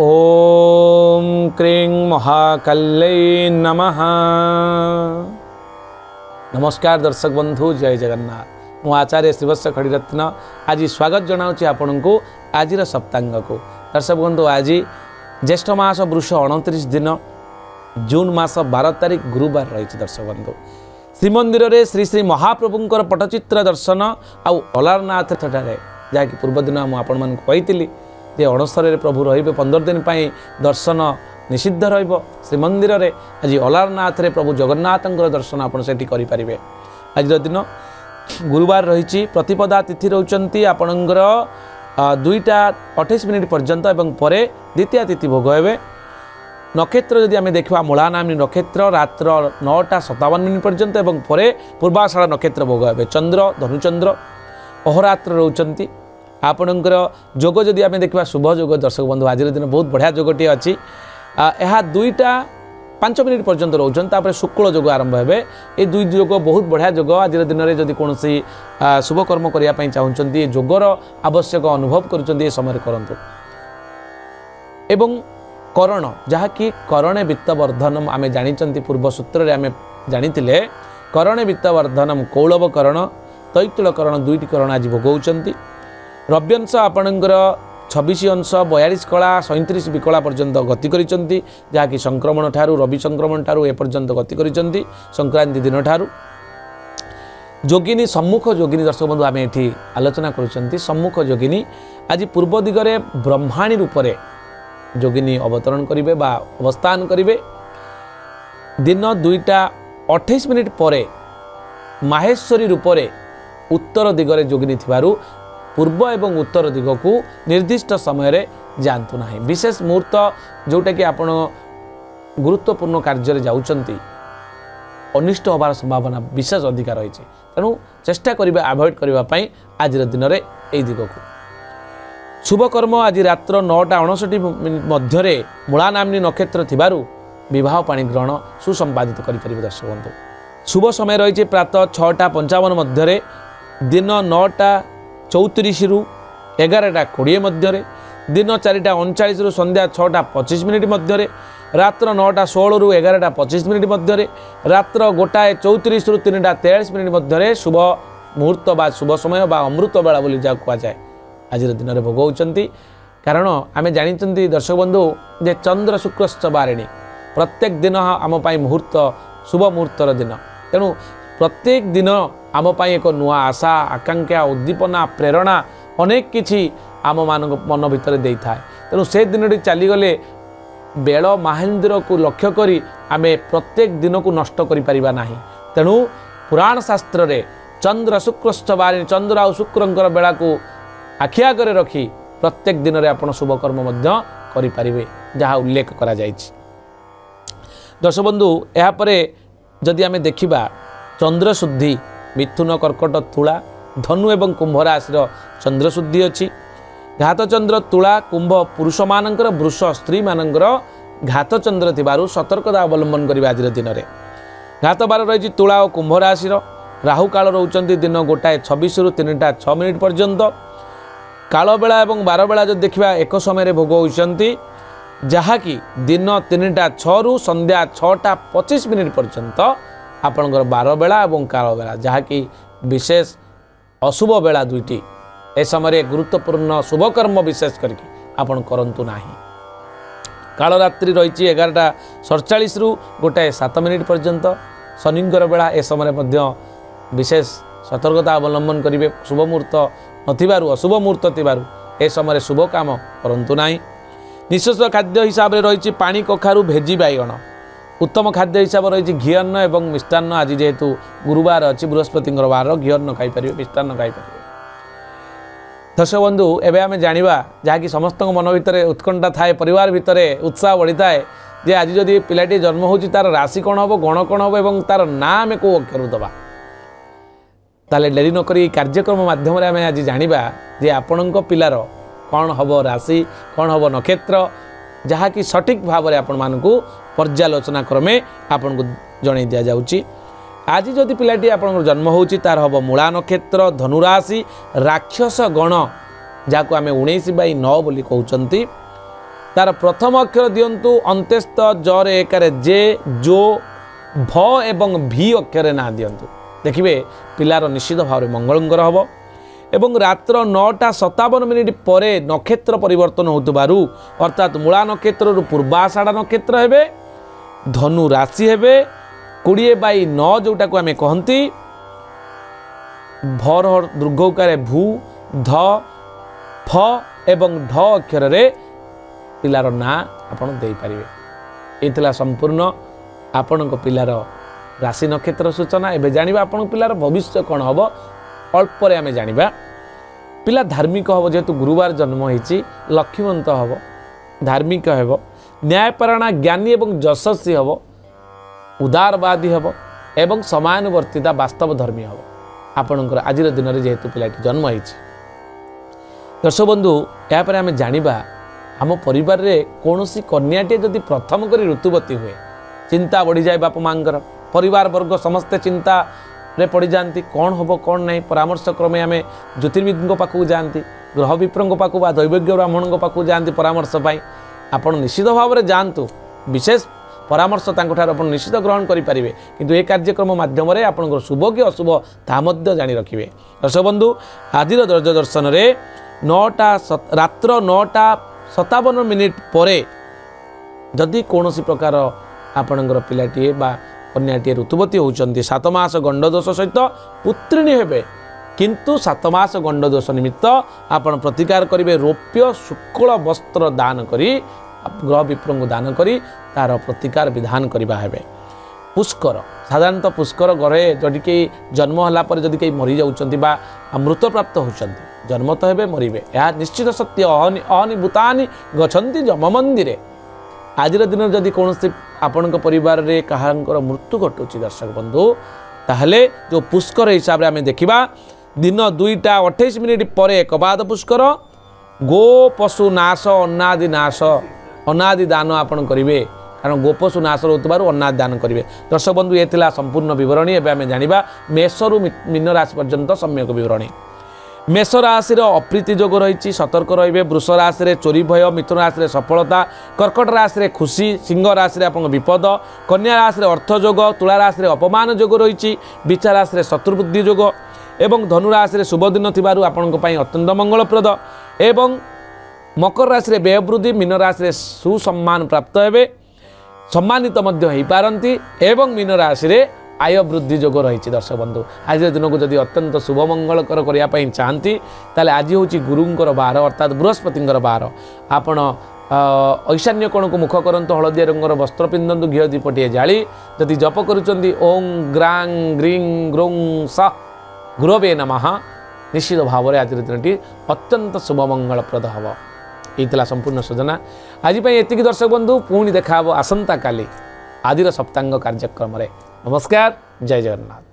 ओम क्रीं महाकाल्यै नमः। नमस्कार दर्शक बंधु, जय जगन्नाथ। मु आचार्य श्रीवत्स खड़ीरत्न आज स्वागत जनाऊँगी आपण को आज सप्तांग को। दर्शक बंधु, आज ज्येष्ठ मास वृष 29 दिन जून मास 12 तारीख गुरुवार रही। दर्शक बंधु, श्रीमंदिर में श्री श्री महाप्रभुंकर पटचित्र दर्शन आउ अलारनाथ ठारे जहाँकि पूर्व दिन मुझे जे अणसर प्रभु रे 15 दिन दर्शन निषिद्ध श्रीमंदिर में आज अलारनाथ रे प्रभु जगन्नाथ दर्शन आपड़ से करें। आज दिन गुरुवार रही प्रतिपदा तिथि रोचंती आपणकर 2:28 पर्यंत एवं परे द्वितीय तिथि भोग हे। नक्षत्र जदि आम देखा मूला नामी नक्षत्र रात्र 9:57 पर्यंत एवं परे पूर्वाषाढ़ नक्षत्र भोग हे। चंद्र धनुचंद्र अहोरात्र रोचंती आपणकर जोग जदि आम देखा शुभ जोग। दर्शक बंधु, आज दिन बहुत बढ़िया जोगटी अच्छी। यह 2:05 पर्यंत रोचन शुक्ल जोग आरंभ हे। ये दुई जोग बहुत बढ़िया जोग। आज दिन में जदि कौन शुभ कर्म करने चाहते जोगर आवश्यक अनुभव कर समय करतु। एवं करण जहाँकि करणे वित्तवर्धनम आम जानी पूर्व सूत्र आम जानी करणे वित्तवर्धनम कौलव करण तैतुल करण दुईटी करण आज भोगौंट। रव्यंश आपणकर 26 अंश 42 कला 37 विकला पर्यंत गति करिसेंती, जहाँकि संक्रमण ठारू रवि संक्रमण ठारू ए पर्यंत गति करिसेंती। संक्रांति दिन ठारू जोगिनी सम्मुख जोगिनी दर्शक बंधु आम ये आलोचना करुँच। सम्मुख जोगिनी आज पूर्व दिगरे ब्रह्माणी रूप से जोगिनी अवतरण करेंगे बा अवस्थान करेंगे। दिन 2:28 पर माहेश्वरी रूप से उत्तर दिगरे जोगिनी थिबारु पूर्व एवं उत्तर दिग को निर्दिष्ट समय रे जानतु ना। विशेष मुहूर्त जोटा कि आपण गुरुत्वपूर्ण कार्य जाउचंती अनिष्ट होबार संभावना विशेष अधिकार रही। तेणु चेष्टा करिबा अवॉइड करबा पई आज दिन रे एई दिग को शुभ कर्म। आज रात्र 9:59 मध्य मूला नामनी नक्षत्र थिबारु विवाह पाणी ग्रहण सुसंपादित करि परिबे। दर्शक बंधु, शुभ समय रही प्रातः 6:55 मध्य, दिन 9:34 रु 11:20 मध्य, दिन 4:39 रु संध्या 6:25 मध्य, रात्र 9:16 रु 11:25 मध्य, रात्र 1:34 रु 3:43 मध्य शुभ मुहूर्त बा शुभ समय बा अमृत बेला बोली जहाँ कहुए आज दिन में भोगौंट। कारण आम जानी दर्शक बंधु जे चंद्र शुक्रश्च बारिणी प्रत्येक दिन आम मुहूर्त शुभ मुहूर्तर दिन। तेणु प्रत्येक दिन आम एक नुआ आशा आकांक्षा उद्दीपना प्रेरणा अनेक किछि आम मान मन भितर दे था। तेणु से दिन चलीगले बेल महेंद्र को लक्ष्य करी आम प्रत्येक दिन को नष्ट करिपरिबा नाही। तेणु पुराण शास्त्र रे चंद्र शुक्रश्च बारिणी चंद्र आ शुक्रंकर बेला को आखि आगे रखी प्रत्येक दिन में आपन शुभ कर्म करें जहाँ उल्लेख करा जायछि। दर्शक बंधु, यापर जदि आम देखा चंद्र शुद्धि मिथुन कर्कट तुला धनु एवं कुंभ राशि चंद्र शुद्धि अच्छी। घात चंद्र तुला कुंभ पुरुष मानकर वृष स्त्री मानकर घात चंद्र थिबारु सतर्कता अवलंबन करिबा। आज दिन में घात बार रही तुला और कुंभ राशि राहु काल रोचंती दिन 1:26 रु 3:06 पर्यंत। काल बेला एवं बार बेला जो देखा एक समय भोग होती जहाँकि दिन 3:06 रु संध्या 6:25 पर्यंत आपणकर बार बेला और काल बेला जहाँकि विशेष अशुभ बेला दुईटी। ए समय गुरुत्वपूर्ण शुभ कर्म विशेष करके आपन करंतु नाही। काल रात्रि रही 11:47 रु 1:07 पर्यंत। शनिंकर बेला ए समय विशेष सतर्कता अवलंबन करेंगे। शुभ मुहूर्त नथिबारु अशुभ मुहूर्त थिबारु ए समय शुभ काम करंतु नाही। निश्चित खाद्य हिसाब से रही पानी कखारु भेजी बैगण। उत्तम खाद्य हिसाब से रही घी अन्न एवं मिष्टान्न। आज जेहेतु गुरुवार अच्छी बृहस्पति बार घी अन्न खाईपर मिष्टान्न खाईपर। दर्शक बंधु, एवं आम जाना जहाँकि समस्त मन भितर उत्कंठा थाए परिवार भितर उत्साह बढ़ी थाए जे आज जदि पिलाटी जन्म हो तार राशि कौन हम गण कौन हम और तार ना आम कौ अक्षर दबा ताले डेरी नक कार्यक्रम माध्यम आम आज जाना जे आपण पिलार कौन हम राशि कौन हम नक्षत्र जहाँकि सठिक भाव में आपण मानकु पर्यालोचना क्रमे आपन को जन दि जाउची। आज जदि पिलाटी आपन जन्म होची तार हम मूला नक्षत्र धनुराशि राक्षस गण जहाँ आम 19/9 बोली कहते तार प्रथम अक्षर दिंतु अंत्यस्थ जरे एकारे जे जो भ एवं भी अक्षर ना दिंतु देखिए पिलार निश्चित भाव में मंगलंकर हम एवं रात्र 9:57 पर नक्षत्र परिवर्तन होतबारु अर्थात मूला नक्षत्र पूर्वाषाढ़ नक्षत्र हेबे धनु राशि हेबे 20/9 जोटा को आमे कहंती भर दुर्घकार भू ध फ एवं ढ अक्षर रे पिलार ना आपण दे पारिबे। एतला संपूर्ण आपण पिलार राशि नक्षत्र सूचना एबे जानिबा आपण पिलार भविष्य कोन हबो अल्प रे आमे जानिबा। पिला धार्मिक हम जेहेतु गुरुवार जन्म होती लक्ष्मीवंत हम धार्मिक हम न्यायपरायण ज्ञानी एवं यशस्वी हम उदारवादी हम एवं समानुवर्तिता वास्तव धर्मी हम आपणकर आज दिन में जेहेतु पिलाटी जन्म होती। दर्शक बंधु यापर आम जाना आम परिवार रे कौन कन्याटे जदि प्रथम कर ऋतुवती हुए चिंता बढ़ी जाए बाप माँ परिवार वर्ग समस्ते चिंता रे पड़ जाती कौन हम कौन नहीं परामर्श क्रमे आम ज्योतिर्विद पाखक जाती ग्रह विप्र पाखक दैवज्ञ ब्राह्मण पाखक जाती परामर्श आपड़ निश्चित भाव में जातु विशेष परामर्श आप निश्चित ग्रहण करेंगे किंतु ये कार्यक्रम मध्यम आप शुभ कि अशुभ ताकि जाणी रखिए। दर्शक बंधु आज दर्शन में रात्र 9:57 पर जदि कौन प्रकार आपणकर पिलाटीए कन्याटीए ऋतुवती होती 7 मास गंडदोष सहित पुत्रिणी हेबे किंतु 7 मास गंडदोष निमित्त आपण प्रतिकार करेंगे रौप्य शुक्ल वस्त्र दान करी ग्रह विप्र दान करी तार प्रतिकार विधान करवा हेबे। पुष्कर साधारणतः पुष्कर घरे जदि कई जन्म होला पर जदि कई मरी जाउछंती बा मृत प्राप्त होउछंती जन्म तो हेबे मरिबे या निश्चित सत्य अहनि भूतानि गच्छन्ति जम मंदिरे। आज दिन जदि कौन आपण परिवार रे कहांकर मृत्यु घटुची दर्शक बंधु ताहले जो पुष्कर हिसाब से आम देखा दिन 2:28 पर एक बाद पुष्कर गो पशु नाश अनादि दान आपन करेंगे कारण गोपशु नाश होतबारु अनादि दान करेंगे। दर्शक बंधु ये संपूर्ण विवरणी एवं आम जाना मेषरु मीन राशि पर्यंत सम्यक विवरणी। मेष राशि अप्रीति जोग रही सतर्क रे। वृष राशि चोरी भय, मिथुन राशि सफलता, कर्कट राशि खुशी, सिंह राशि आप विपद, कन्या राशि अर्थ जोग, तुला राशि अपमान जोग रही, बिचा राशि शत्रुबुद्धि जोग एवं धनु राशि शुभ दिन थिबारु आपनक पई अत्यंत मंगलप्रद एवं मकर राशि व्ययवृद्धि, मीन राशि सुसम्मान प्राप्त हेबे, सम्मानित मध्य होई पारंती एवं मीन राशि आय वृद्धि जोग रही। दर्शक बंधु आज दिन को जदि अत्यंत शुभ मंगलकर करने चाहती ताले आज हूँ गुरुंर बार अर्थात बृहस्पति बार आपण ऐशान्य कोण को मुख करंतु हलदिया रंगर वस्त्र पिंधु घी दीपटे जाली जदि जप करुँच ओं ग्रां ग्रीं ग्रों स गुरवे नमः निश्चित भाव में आज दिन अत्यंत शुभ मंगलप्रद हम। ये संपूर्ण सूचना आज एतिकी दर्शक बंधु पुणी देखा आसंता काली आज सप्तांग कार्यक्रम। नमस्कार, जय जगन्नाथ।